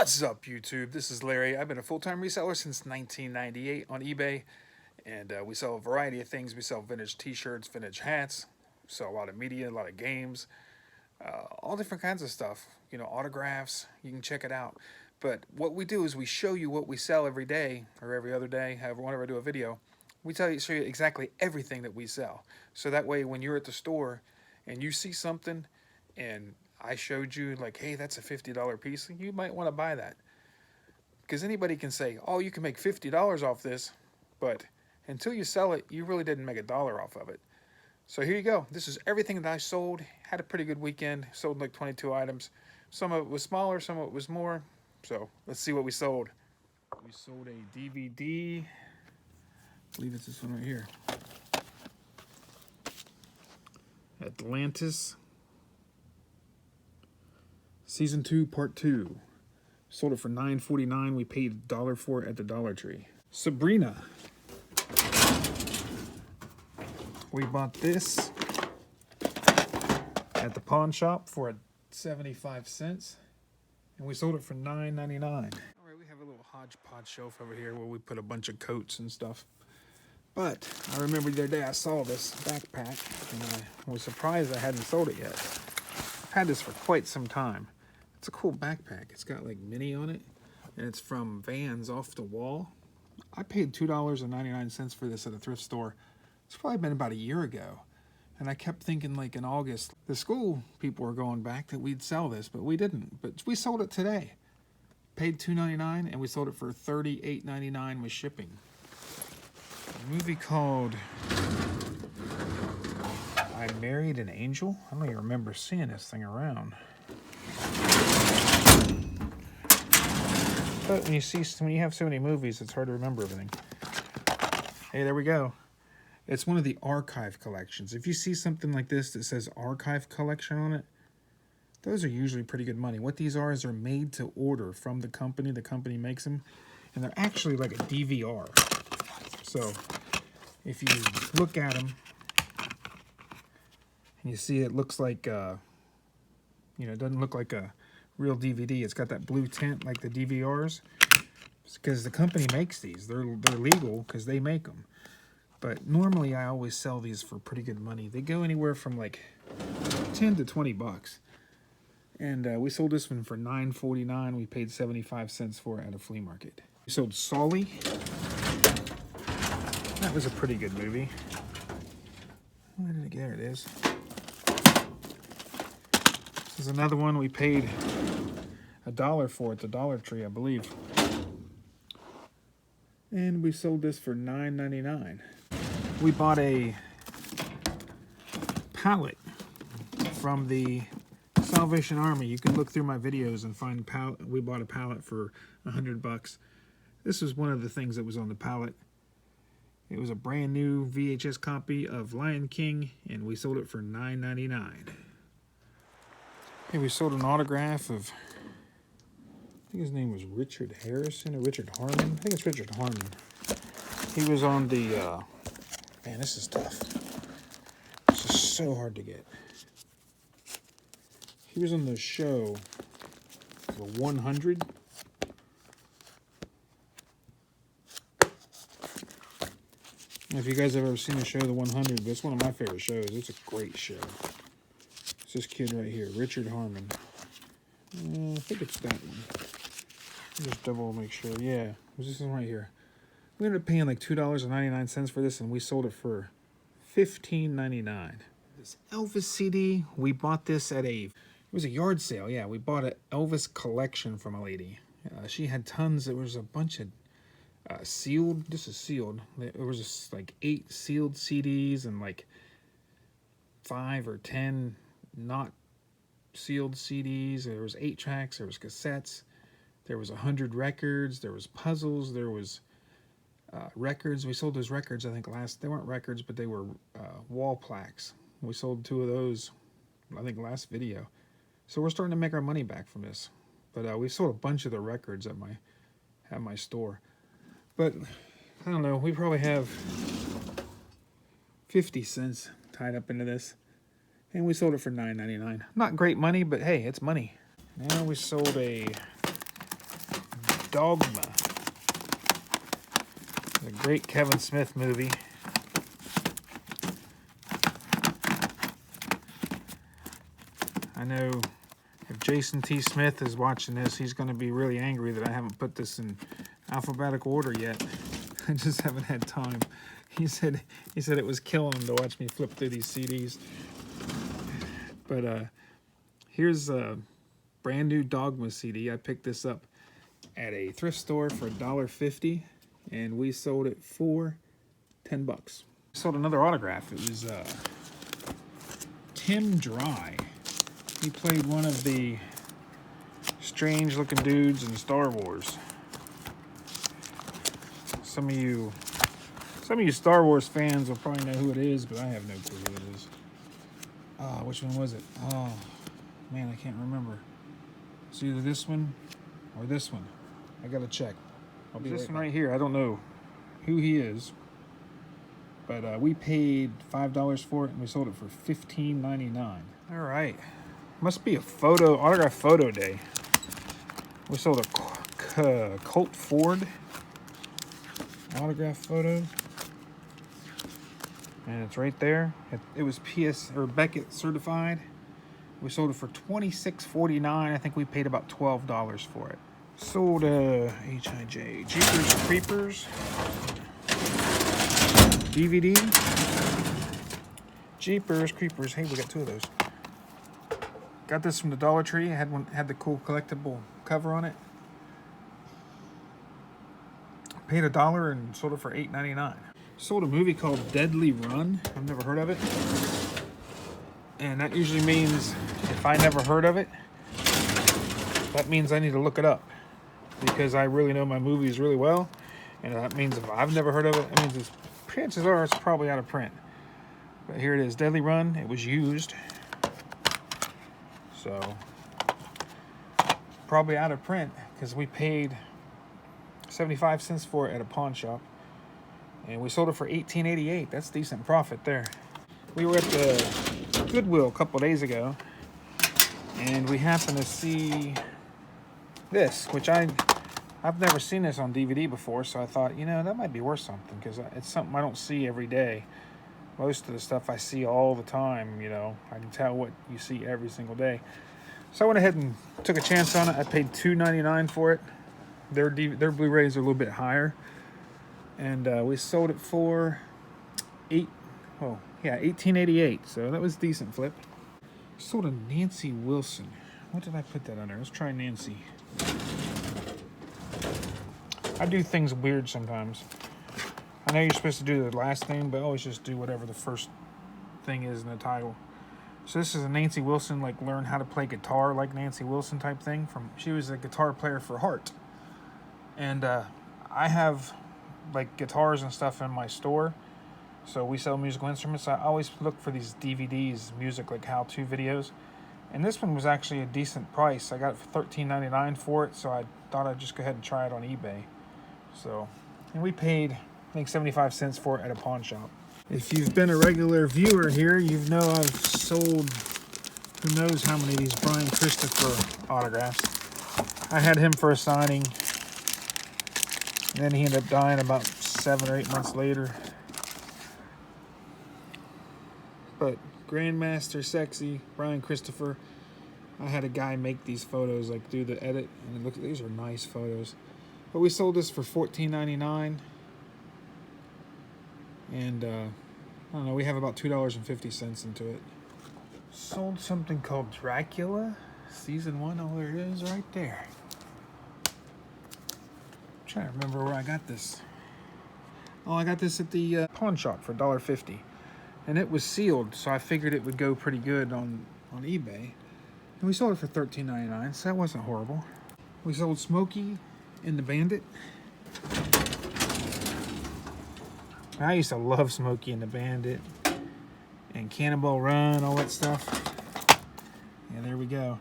What's up, YouTube? This is Larry. I've been a full-time reseller since 1998 on eBay, and we sell a variety of things. We sell vintage t-shirts, vintage hats, we sell a lot of media, a lot of games, all different kinds of stuff, you know, autographs. You can check it out. But what we do is we show you what we sell every day or every other day, however, whenever I do a video. We show you exactly everything that we sell. So that way when you're at the store and you see something and I showed you like, hey, that's a $50 piece, you might want to buy that. Because anybody can say, oh, you can make $50 off this, but until you sell it, you really didn't make a dollar off of it. So here you go. This is everything that I sold. Had a pretty good weekend. Sold like 22 items. Some of it was smaller, some of it was more. So let's see what we sold. We sold a DVD. I believe it's this one right here. Atlantis. Season 2, Part 2. Sold it for $9.49. We paid $1 for it at the Dollar Tree. Sabrina. We bought this at the pawn shop for 75 cents. And we sold it for $9.99. All right, we have a little hodgepodge shelf over here where we put a bunch of coats and stuff. But I remember the other day I saw this backpack and I was surprised I hadn't sold it yet. I've had this for quite some time. It's a cool backpack. It's got like mini on it, and it's from Vans Off the Wall. I paid $2.99 for this at a thrift store. It's probably been about a year ago. And I kept thinking like in August, the school people were going back that we'd sell this, but we didn't. But we sold it today. Paid $2.99 and we sold it for $38.99 with shipping. A movie called I Married an Angel? I don't even remember seeing this thing around. But when you have so many movies, it's hard to remember everything. Hey, there we go. It's one of the archive collections. If you see something like this that says archive collection on it, those are usually pretty good money. What these are is they're made to order from the company. The company makes them, and they're actually like a DVR. So if you look at them and you see it looks like, it doesn't look like a real DVD. It's got that blue tint like the DVRs. It's because the company makes these. They're legal because they make them. But normally I always sell these for pretty good money. They go anywhere from like 10 to 20 bucks. And we sold this one for $9.49. We paid 75 cents for it at a flea market. We sold Sully. That was a pretty good movie. Where did it get? There it is. This is another one we paid $1 for at the Dollar Tree, I believe. And we sold this for $9.99. We bought a pallet from the Salvation Army. You can look through my videos and find pallet. We bought a pallet for $100. This was one of the things that was on the pallet. It was a brand new VHS copy of Lion King, and we sold it for $9.99. Hey, we sold an autograph of, I think his name was Richard Harrison or Richard Harmon. I think it's Richard Harmon. He was on the, man, this is tough. This is so hard to get. He was on the show, The 100. If you guys have ever seen the show, The 100, it's one of my favorite shows. It's a great show. It's this kid right here, Richard Harmon. I think it's that one. Just double make sure. Yeah, it was this one right here. We ended up paying like $2.99 for this, and we sold it for $15.99. This Elvis CD, we bought this at it was a yard sale. Yeah, we bought an Elvis collection from a lady. She had tons. There was a bunch of sealed. This is sealed. There was just like 8 sealed CDs and like 5 or 10 not sealed CDs. There was 8 tracks. There was cassettes. There was 100 records. There was puzzles. There was records. We sold those records, I think, they weren't records, but they were wall plaques. We sold 2 of those, I think, last video. So we're starting to make our money back from this. But we sold a bunch of the records at my store. But, I don't know, we probably have 50 cents tied up into this. And we sold it for $9.99. Not great money, but hey, it's money. Now we sold a Dogma. It's a great Kevin Smith movie. I know if Jason T. Smith is watching this, he's going to be really angry that I haven't put this in alphabetical order yet. I just haven't had time. He said it was killing him to watch me flip through these CDs. But here's a brand new Dogma CD. I picked this up at a thrift store for $1.50, and we sold it for $10. Sold another autograph. It was Tim Dry. He played one of the strange-looking dudes in Star Wars. Some of you Star Wars fans will probably know who it is, but I have no clue who it is. Which one was it? Oh, man, I can't remember. It's either this one or this one. I gotta check. I'll be this one right here. I don't know who he is, but we paid $5 for it, and we sold it for $15.99. All right. Must be a autograph photo day. We sold a Colt Ford autograph photo. And it's right there. It was Beckett certified. We sold it for $26.49. I think we paid about $12 for it. Sold HIJ Jeepers Creepers DVD. Jeepers Creepers. Hey, we got two of those. Got this from the Dollar Tree. Had the cool collectible cover on it. Paid $1 and sold it for $8.99. Sold a movie called Deadly Run. I've never heard of it. And that usually means if I never heard of it, that means I need to look it up. Because I really know my movies really well. And that means if I've never heard of it, that means chances are it's probably out of print. But here it is, Deadly Run. It was used. So, probably out of print because we paid 75 cents for it at a pawn shop. And we sold it for $18.88. That's decent profit there. We were at the Goodwill a couple days ago, and we happened to see this, which I've never seen this on DVD before, so I thought, that might be worth something because it's something I don't see every day. Most of the stuff I see all the time, I can tell what you see every single day. So I went ahead and took a chance on it. I paid $2.99 for it. Their Blu-rays are a little bit higher. And we sold it for $18.88. So that was a decent flip. Sold a Nancy Wilson. What did I put that under? Let's try Nancy. I do things weird sometimes. I know you're supposed to do the last thing, but I always just do whatever the first thing is in the title. So this is a Nancy Wilson, learn how to play guitar like Nancy Wilson type thing. She was a guitar player for Heart. And I have guitars and stuff in my store. So we sell musical instruments. I always look for these DVDs, music how-to videos. And this one was actually a decent price. I got it for $13.99 for it, so I thought I'd just go ahead and try it on eBay. So, and we paid, I think, 75 cents for it at a pawn shop. If you've been a regular viewer here, you know I've sold who knows how many of these Brian Christopher autographs. I had him for a signing, and then he ended up dying about 7 or 8 months later. But Grandmaster Sexy, Brian Christopher, I had a guy make these photos, do the edit, and look, these are nice photos. But we sold this for $14.99. And, I don't know, we have about $2.50 into it. Sold something called Dracula, Season 1. Oh, there it is right there. I'm trying to remember where I got this. Oh, I got this at the pawn shop for $1.50. And it was sealed, so I figured it would go pretty good on eBay. And we sold it for $13.99, so that wasn't horrible. We sold Smokey and the Bandit. I used to love Smokey and the Bandit and Cannonball Run, all that stuff. Yeah, there we go.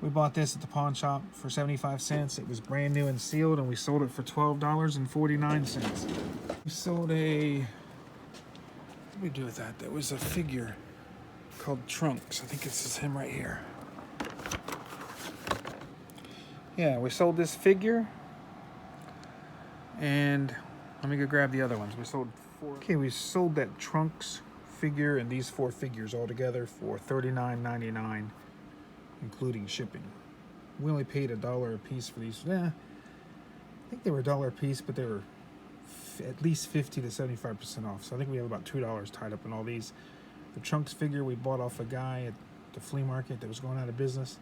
We bought this at the pawn shop for 75 cents. It was brand new and sealed, and we sold it for $12.49. We sold what did we do with that? That was a figure called Trunks. I think this is him right here. Yeah, we sold this figure And let me go grab the other ones. We sold 4. Okay, we sold that Trunks figure and these 4 figures all together for $39.99, including shipping. We only paid $1 a piece for these. I think they were $1 a piece, but they were at least 50 to 75% off. So I think we have about $2 tied up in all these. The Trunks figure we bought off a guy at the flea market that was going out of business.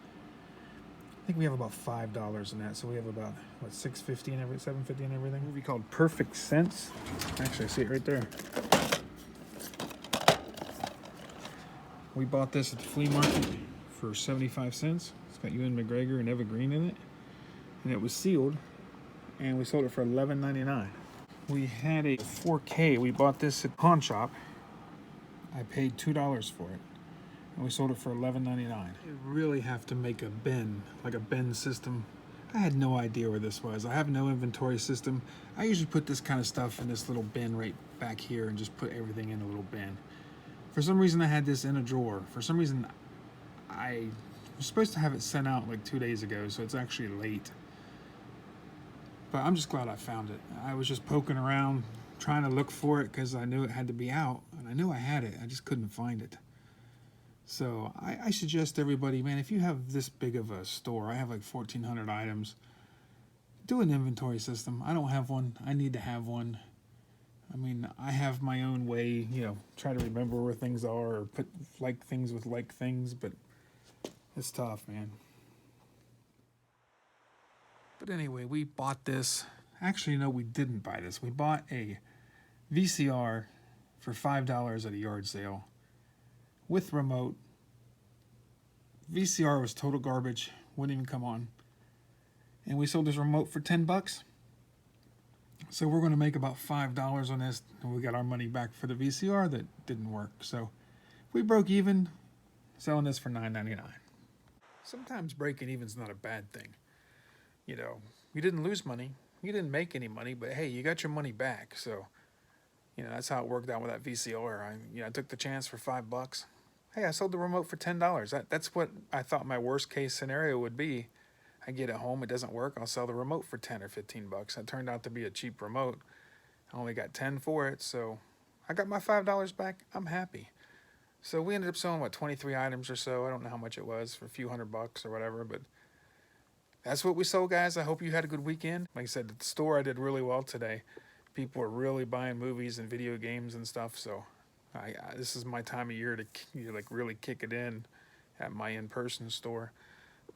I think we have about $5 in that, so we have about what, $6.50 and $7.50 and everything. A movie called Perfect Sense. Actually, I see it right there. We bought this at the flea market for 75 cents. It's got Ewan McGregor and Eva Green in it, and it was sealed, and we sold it for $11.99. We had a 4K. We bought this at pawn shop. I paid $2 for it, and we sold it for $11.99. You really have to make a bin, like a bin system. I had no idea where this was. I have no inventory system. I usually put this kind of stuff in this little bin right back here and just put everything in a little bin. For some reason, I had this in a drawer. For some reason, I was supposed to have it sent out like 2 days ago, so it's actually late. But I'm just glad I found it. I was just poking around, trying to look for it because I knew it had to be out, and I knew I had it. I just couldn't find it. So I suggest everybody, man, if you have this big of a store, I have like 1,400 items, do an inventory system. I don't have one. I need to have one. I mean, I have my own way, try to remember where things are or put like things with like things, but it's tough, man. But anyway, we bought this. Actually, no, we didn't buy this. We bought a VCR for $5 at a yard sale with remote. VCR was total garbage, wouldn't even come on. And we sold this remote for $10. So we're going to make about $5 on this, and we got our money back for the VCR that didn't work. So we broke even selling this for $9.99. Sometimes breaking even's not a bad thing. You didn't lose money, you didn't make any money, but hey, you got your money back. So, that's how it worked out with that VCR. I took the chance for $5. Hey, I sold the remote for $10. That's what I thought my worst case scenario would be. I get it home, it doesn't work, I'll sell the remote for $10 or $15. It turned out to be a cheap remote. I only got $10 for it, so I got my $5 back. I'm happy. So we ended up selling, 23 items or so. I don't know how much it was, for a few $100 or whatever, but that's what we sold, guys. I hope you had a good weekend. Like I said, at the store, I did really well today. People are really buying movies and video games and stuff, so this is my time of year to really kick it in at my in-person store.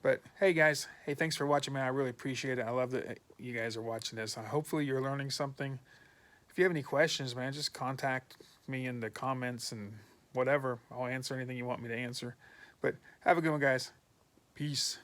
But hey, guys, thanks for watching, man. I really appreciate it. I love that you guys are watching this. Hopefully you're learning something. If you have any questions, man, just contact me in the comments and whatever. I'll answer anything you want me to answer. But have a good one, guys. Peace.